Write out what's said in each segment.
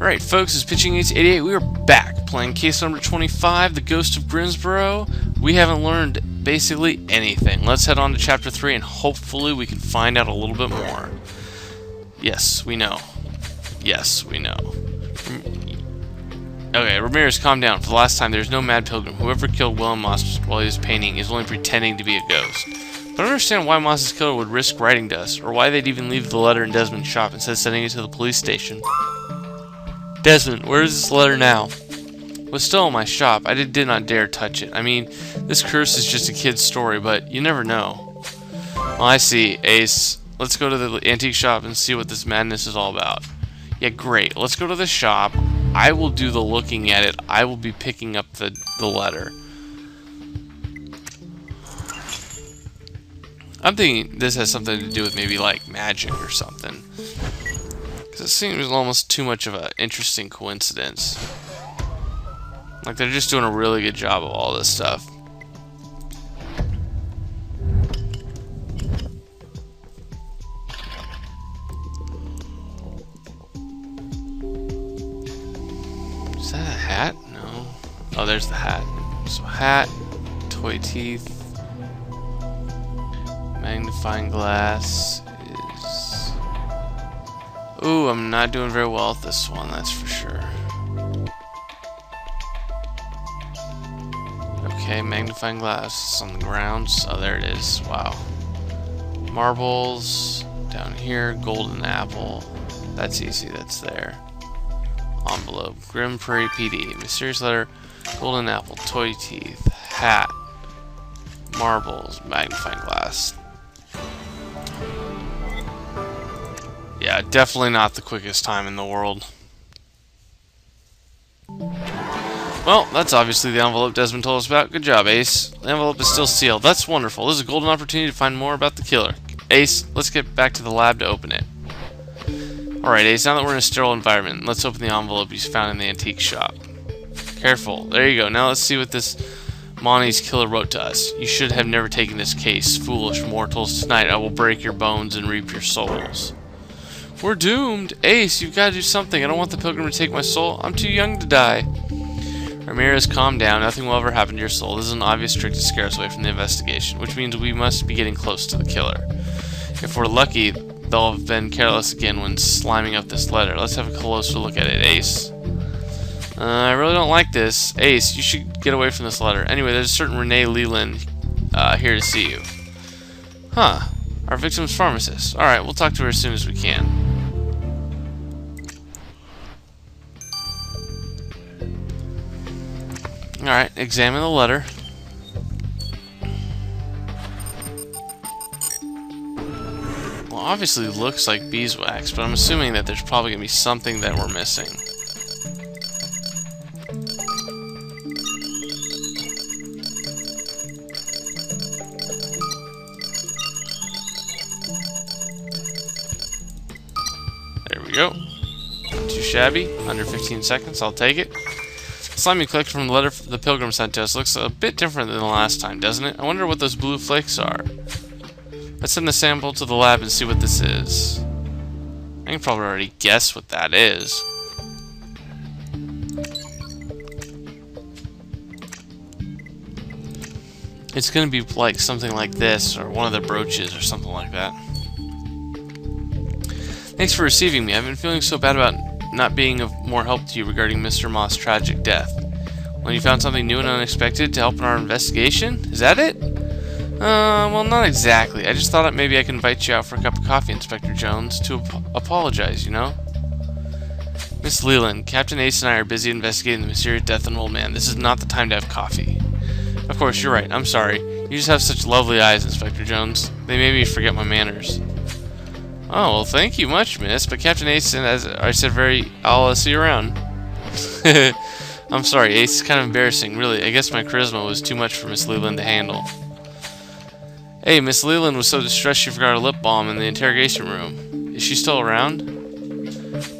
Alright folks, it's Pitching 88. We are back playing case number 25, The Ghost of Grimsborough. We haven't learned basically anything. Let's head on to chapter 3 and hopefully we can find out a little bit more. Yes, we know. Yes, we know. Okay, Ramirez, calm down. For the last time, there's no mad pilgrim. Whoever killed William Moss while he was painting is only pretending to be a ghost. But I don't understand why Moss's killer would risk writing to us, or why they'd even leave the letter in Desmond's shop instead of sending it to the police station. Desmond, where is this letter now? It was still in my shop. I did not dare touch it. I mean, this curse is just a kid's story, but you never know. Well, I see, Ace. Let's go to the antique shop and see what this madness is all about. Yeah, great. Let's go to the shop. I will do the looking at it. I will be picking up the letter. I'm thinking this has something to do with maybe like magic or something. Because it seems almost too much of an interesting coincidence. Like they're just doing a really good job of all this stuff. Is that a hat? No. Oh, there's the hat. So hat, toy teeth, magnifying glass is... Ooh, I'm not doing very well with this one, that's for sure. Okay, magnifying glass on the ground. Oh, there it is. Wow. Marbles down here, golden apple. That's easy, that's there. Envelope, Grim Prairie PD, mysterious letter, golden apple, toy teeth, hat, marbles, magnifying glass. Yeah, definitely not the quickest time in the world. Well, that's obviously the envelope Desmond told us about. Good job, Ace. The envelope is still sealed. That's wonderful. This is a golden opportunity to find more about the killer. Ace, let's get back to the lab to open it. Alright, Ace, now that we're in a sterile environment, let's open the envelope you found in the antique shop. Careful. There you go. Now let's see what this Monty's killer wrote to us. You should have never taken this case, foolish mortals. Tonight I will break your bones and reap your souls. We're doomed. Ace, you've got to do something. I don't want the pilgrim to take my soul. I'm too young to die. Ramirez, calm down. Nothing will ever happen to your soul. This is an obvious trick to scare us away from the investigation, which means we must be getting close to the killer. If we're lucky, they'll have been careless again when sliming up this letter. Let's have a closer look at it, Ace. I really don't like this. Ace, you should get away from this letter. Anyway, there's a certain Renee Leland here to see you. Huh. Our victim's pharmacist. Alright, we'll talk to her as soon as we can. Alright, examine the letter. Well, obviously it looks like beeswax, but I'm assuming that there's probably going to be something that we're missing. There we go. Not too shabby. Under 15 seconds, I'll take it. The slimy collection from the letter the pilgrim sent to us looks a bit different than the last time, doesn't it? I wonder what those blue flakes are. Let's send the sample to the lab and see what this is. I can probably already guess what that is. It's gonna be like something like this, or one of the brooches, or something like that. Thanks for receiving me. I've been feeling so bad about not being of more help to you regarding Mr. Moss' tragic death. When you found something new and unexpected to help in our investigation? Is that it? Well, not exactly. I just thought maybe I could invite you out for a cup of coffee, Inspector Jones, to apologize, you know? Miss Leland, Captain Ace and I are busy investigating the mysterious death of an old man. This is not the time to have coffee. Of course, you're right. I'm sorry. You just have such lovely eyes, Inspector Jones. They made me forget my manners. Oh, well, thank you much, miss. But Captain Ace, as I said, I'll see you around. I'm sorry, Ace. It's kind of embarrassing, really. I guess my charisma was too much for Miss Leland to handle. Hey, Miss Leland was so distressed she forgot her lip balm in the interrogation room. Is she still around?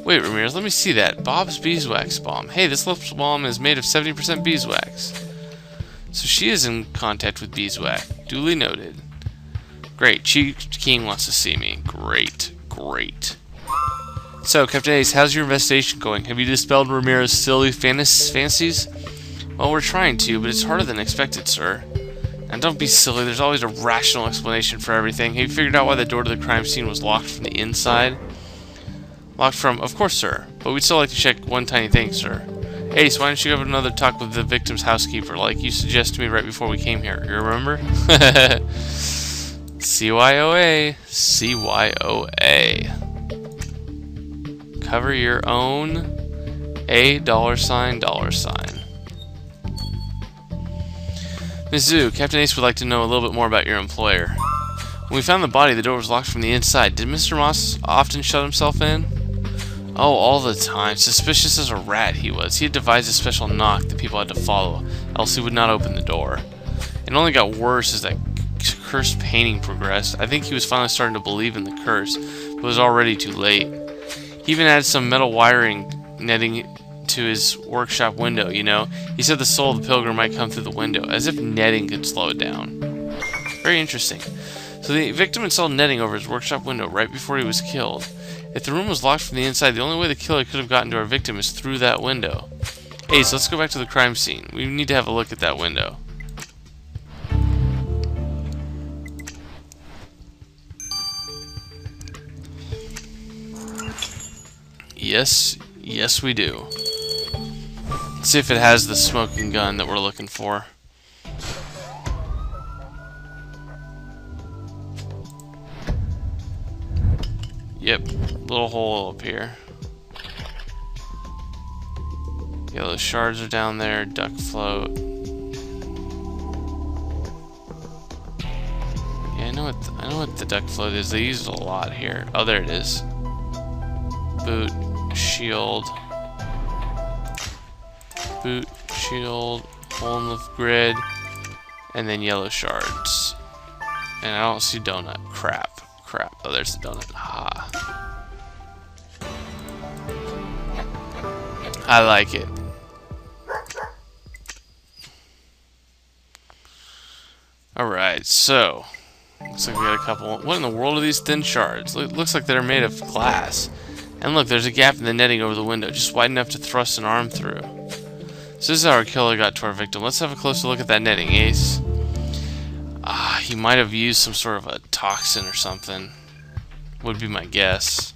Wait, Ramirez, let me see that. Bob's beeswax balm. Hey, this lip balm is made of 70% beeswax. So she is in contact with beeswax. Duly noted. Great. Chief King wants to see me. Great. Great. So, Captain Ace, how's your investigation going? Have you dispelled Ramirez's silly fantasies? Well, we're trying to, but it's harder than expected, sir. And don't be silly, there's always a rational explanation for everything. Have you figured out why the door to the crime scene was locked from the inside? Locked from... Of course, sir. But we'd still like to check one tiny thing, sir. Ace, why don't you have another talk with the victim's housekeeper, like you suggested to me right before we came here. You remember? CYOA. CYOA. Cover your own $. Ms. Zhu, Captain Ace would like to know a little bit more about your employer. When we found the body, the door was locked from the inside. Did Mr. Moss often shut himself in? Oh, all the time. Suspicious as a rat he was. He had devised a special knock that people had to follow, else he would not open the door. It only got worse as that cursed painting progressed. I think he was finally starting to believe in the curse, but it was already too late. He even added some metal wiring netting to his workshop window, you know. He said the soul of the pilgrim might come through the window, as if netting could slow it down. Very interesting. So the victim installed netting over his workshop window right before he was killed. If the room was locked from the inside, the only way the killer could have gotten to our victim is through that window. Ace, let's go back to the crime scene. We need to have a look at that window. Yes, we do. Let's see if it has the smoking gun that we're looking for. Yep, little hole up here. Yellow shards are down there, duck float. Yeah, I know what the duck float is. They use it a lot here. Oh, there it is. Boot, shield, hole in the grid, and then yellow shards. And I don't see donut. Crap. Oh, there's the donut. Ah. I like it. Alright, so looks like we got a couple. What in the world are these thin shards? Looks like they're made of glass. And look, there's a gap in the netting over the window, just wide enough to thrust an arm through. So this is how our killer got to our victim. Let's have a closer look at that netting, Ace. He might have used some sort of a toxin or something. Would be my guess.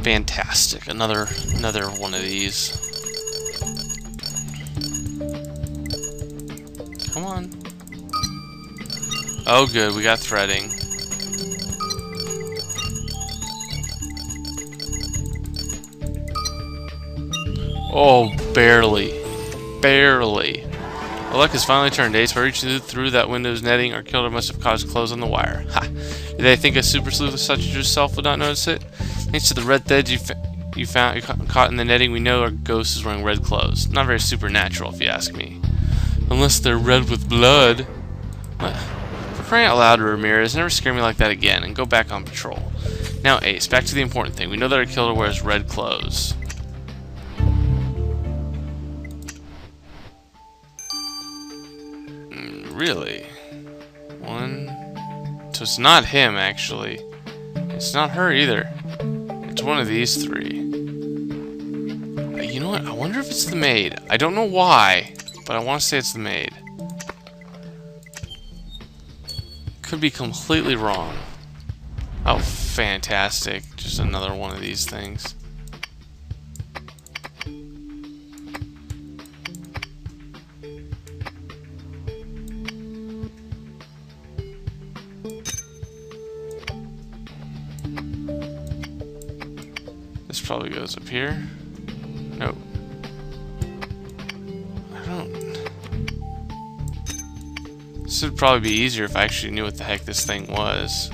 Fantastic. Another one of these. Come on. Oh good, we got threading. Oh, barely. Barely. Our luck has finally turned, Ace. By reaching through that window's netting, our killer must have caused clothes on the wire. Ha! Did they think a super sleuth such as yourself would not notice it? Thanks to the red threads you caught in the netting, we know our ghost is wearing red clothes. Not very supernatural, if you ask me. Unless they're red with blood. What? For crying out loud, Ramirez, never scare me like that again, and go back on patrol. Now, Ace, back to the important thing. We know that our killer wears red clothes. Really? One. So it's not him, actually. It's not her either. It's one of these three. You know what? I wonder if it's the maid. I don't know why, but I want to say it's the maid. Could be completely wrong. Oh, fantastic. Just another one of these things. This probably goes up here. Nope. I don't... This would probably be easier if I actually knew what the heck this thing was.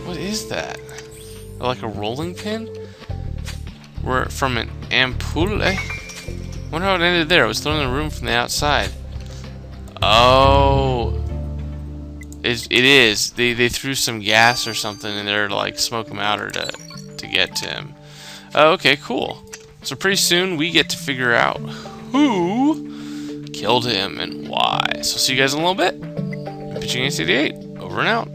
What is that? Like a rolling pin? We're from an ampoule? wonder how it ended there. It was thrown in the room from the outside. Oh. It is. They threw some gas or something in there to like smoke him out or to get to him. Oh, okay, cool. So pretty soon we get to figure out who killed him and why. So see you guys in a little bit. Pitching ACD8. Over and out.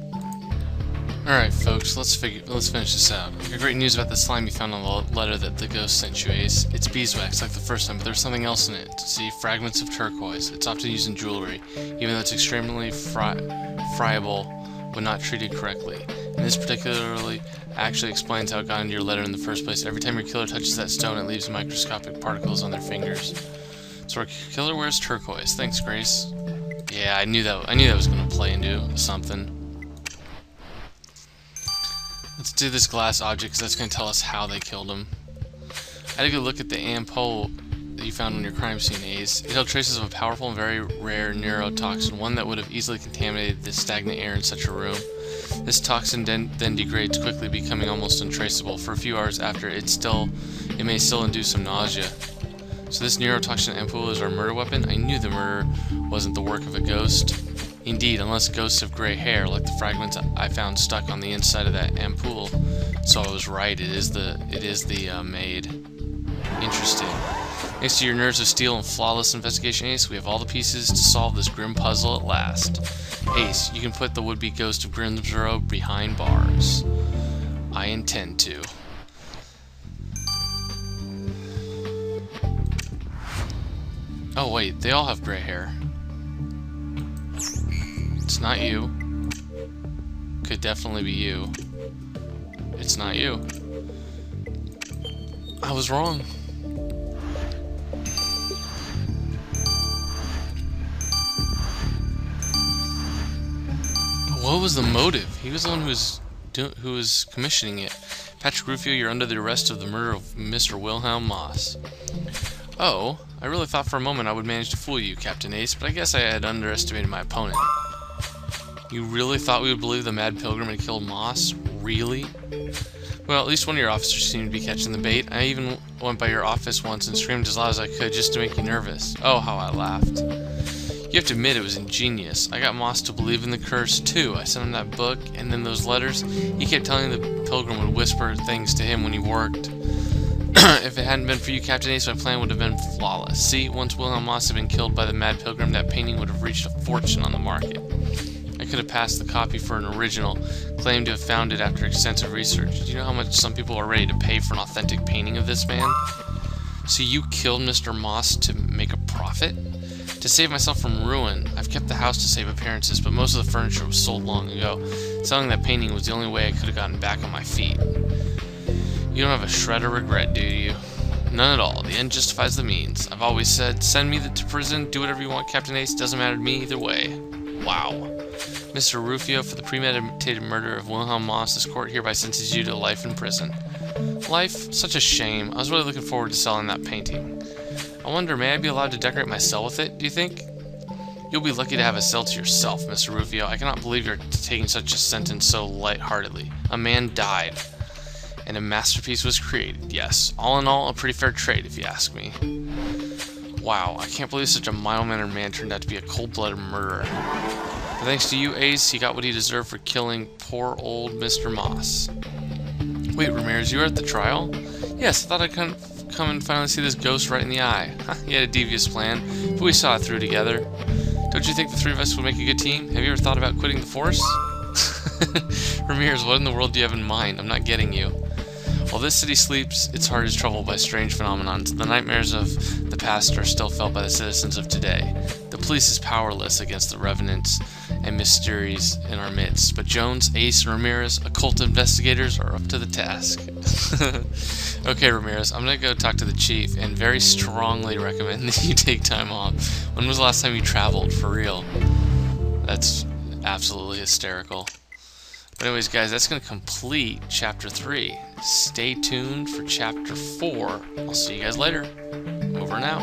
Alright folks, let's finish this out. I got great news about the slime you found on the letter that the ghost sent you, Ace. It's beeswax, like the first time, but there's something else in it. See, fragments of turquoise. It's often used in jewelry, even though it's extremely friable when not treated correctly. And this particularly actually explains how it got into your letter in the first place. Every time your killer touches that stone, it leaves microscopic particles on their fingers. So our killer wears turquoise. Thanks, Grace. Yeah, I knew that was going to play into something. Let's do this glass object, because that's going to tell us how they killed him. I had a good look at the ampoule that you found on your crime scene, Ace. It held traces of a powerful and very rare neurotoxin, one that would have easily contaminated the stagnant air in such a room. This toxin then degrades quickly, becoming almost untraceable. For a few hours after, it may still induce some nausea. So this neurotoxin ampoule is our murder weapon? I knew the murder wasn't the work of a ghost. Indeed, unless ghosts have gray hair, like the fragments I found stuck on the inside of that ampoule. So I was right, it is the maid. Interesting. Thanks to your nerves of steel and flawless investigation, Ace, we have all the pieces to solve this grim puzzle at last. Ace, you can put the would-be ghost of Grimsborough behind bars. I intend to. Oh wait, they all have gray hair. It's not you. Could definitely be you. It's not you. I was wrong. What was the motive? He was the one who was commissioning it. Patrick Rufio, you're under the arrest of the murder of Mr. Wilhelm Moss. Oh, I really thought for a moment I would manage to fool you, Captain Ace, but I guess I had underestimated my opponent. You really thought we would believe the Mad Pilgrim had killed Moss? Really? Well, at least one of your officers seemed to be catching the bait. I even went by your office once and screamed as loud as I could just to make you nervous. Oh, how I laughed. You have to admit it was ingenious. I got Moss to believe in the curse, too. I sent him that book, and then those letters. He kept telling the Pilgrim would whisper things to him when he worked. If it hadn't been for you, Captain Ace, my plan would have been flawless. See, once Wilhelm Moss had been killed by the Mad Pilgrim, that painting would have reached a fortune on the market. I could have passed the copy for an original, claimed to have found it after extensive research. Do you know how much some people are ready to pay for an authentic painting of this man? So you killed Mr. Moss to make a profit? To save myself from ruin. I've kept the house to save appearances, but most of the furniture was sold long ago. Selling that painting was the only way I could have gotten back on my feet. You don't have a shred of regret, do you? None at all. The end justifies the means. I've always said, send me to prison, do whatever you want, Captain Ace, doesn't matter to me either way. Wow. Mr. Rufio, for the premeditated murder of Wilhelm Moss, this court hereby sentences you to life in prison. Life? Such a shame. I was really looking forward to selling that painting. I wonder, may I be allowed to decorate my cell with it, do you think? You'll be lucky to have a cell to yourself, Mr. Rufio. I cannot believe you're taking such a sentence so lightheartedly. A man died, and a masterpiece was created. Yes, all in all, a pretty fair trade, if you ask me. Wow, I can't believe such a mild-mannered man turned out to be a cold-blooded murderer. But thanks to you, Ace, he got what he deserved for killing poor old Mr. Moss. Wait, Ramirez, you were at the trial? Yes, I thought I'd come and finally see this ghost right in the eye. He had a devious plan, but we saw it through together. Don't you think the three of us would make a good team? Have you ever thought about quitting the force? Ramirez, what in the world do you have in mind? I'm not getting you. While this city sleeps, its heart is troubled by strange phenomena. The nightmares of the past are still felt by the citizens of today. The police is powerless against the revenants and mysteries in our midst, but Jones, Ace, and Ramirez, occult investigators, are up to the task. Okay, Ramirez, I'm gonna go talk to the chief and very strongly recommend that you take time off. When was the last time you traveled, for real? That's absolutely hysterical. But anyways, guys, that's going to complete Chapter 3. Stay tuned for Chapter 4. I'll see you guys later. Over and out.